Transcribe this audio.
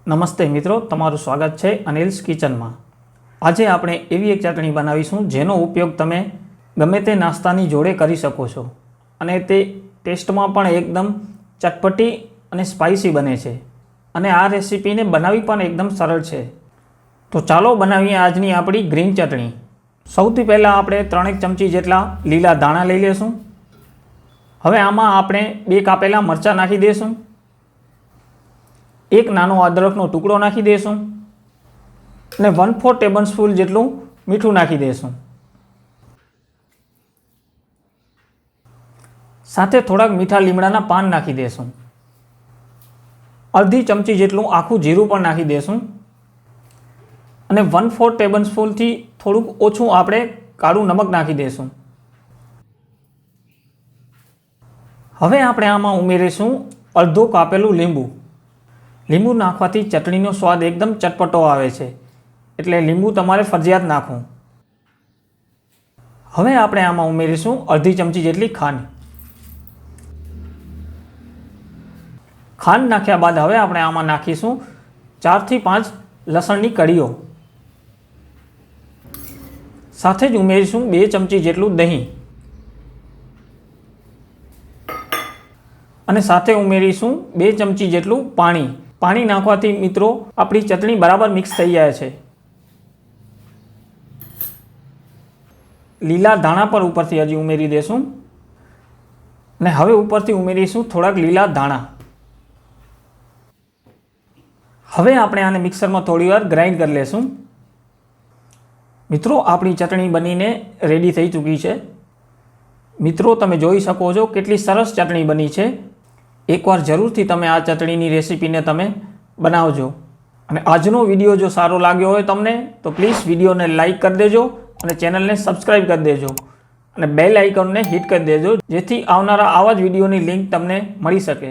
નમસ્તે મિત્રો, તમારું સ્વાગત છે અનિલ્સ કિચનમાં। આજે આપણે એવી એક ચટણી બનાવીશું જેનો ઉપયોગ તમે ગમે તે નાસ્તાની જોડે કરી શકો છો અને તે ટેસ્ટમાં પણ એકદમ ચટપટી અને સ્પાઇસી બને છે અને આ રેસીપીને બનાવવી પણ એકદમ સરળ છે। તો ચાલો બનાવીએ આજની આપણી ગ્રીન ચટણી। સૌથી પહેલાં આપણે 3 ચમચી જેટલા લીલા ધાણા લઈ લેશું। હવે આમાં આપણે 2 કાપેલા મરચાં નાખી દઈશું। એક નાનો અદરકનો ટુકડો નાખી દઈશું અને 1/4 ટેબલસ્પૂન જેટલું મીઠું નાખી દઈશું। સાથે થોડાક મીઠા લીમડાના પાન નાખી દઈશું। અડધી ચમચી જેટલું આખું જીરું પણ નાખી દઈશું અને 1/4 ટેબલસ્પૂનથી થોડુંક ઓછું આપણે કાળું નમક નાખી દઈશું। હવે આપણે આમાં ઉમેરીશું અડધો કાપેલું લીંબુ। લીંબુ નાખવાથી ચટણીનો સ્વાદ એકદમ ચટપટો આવે છે, એટલે લીંબુ તમારે ફરજિયાત નાખવું। હવે આપણે આમાં ઉમેરીશું અડધી ચમચી જેટલી ખાંડ। ખાંડ નાખ્યા બાદ હવે આપણે આમાં નાખીશું 4 થી 5 લસણની કળીઓ। સાથે જ ઉમેરીશું 2 ચમચી જેટલું દહીં અને સાથે ઉમેરીશું 2 ચમચી જેટલું પાણી। પાણી નાખવાથી મિત્રો આપણી ચટણી બરાબર મિક્સ થઈ જાય છે। લીલા ધાણા પર ઉપરથી હજી ઉમેરી દેશું અને હવે ઉપરથી ઉમેરીશું થોડાક લીલા ધાણા। હવે આપણે આને મિક્સરમાં થોડીવાર ગ્રાઇન્ડ કરી લેશું। મિત્રો આપણી ચટણી બનીને રેડી થઈ ચૂકી છે। મિત્રો તમે જોઈ શકો છો કેટલી સરસ ચટણી બની છે। એકવાર જરૂરથી તમે આ ચટણીની રેસીપીને તમે બનાવજો અને આજનો વિડીયો જો સારો લાગ્યો હોય તમને તો પ્લીઝ વિડીયોને લાઇક કરી દેજો અને ચેનલને સબસ્ક્રાઈબ કરી દેજો અને બેલ આઇકોનને હિટ કરી દેજો, જેથી આવનારા આવા જ વિડીયોની લિંક તમને મળી શકે।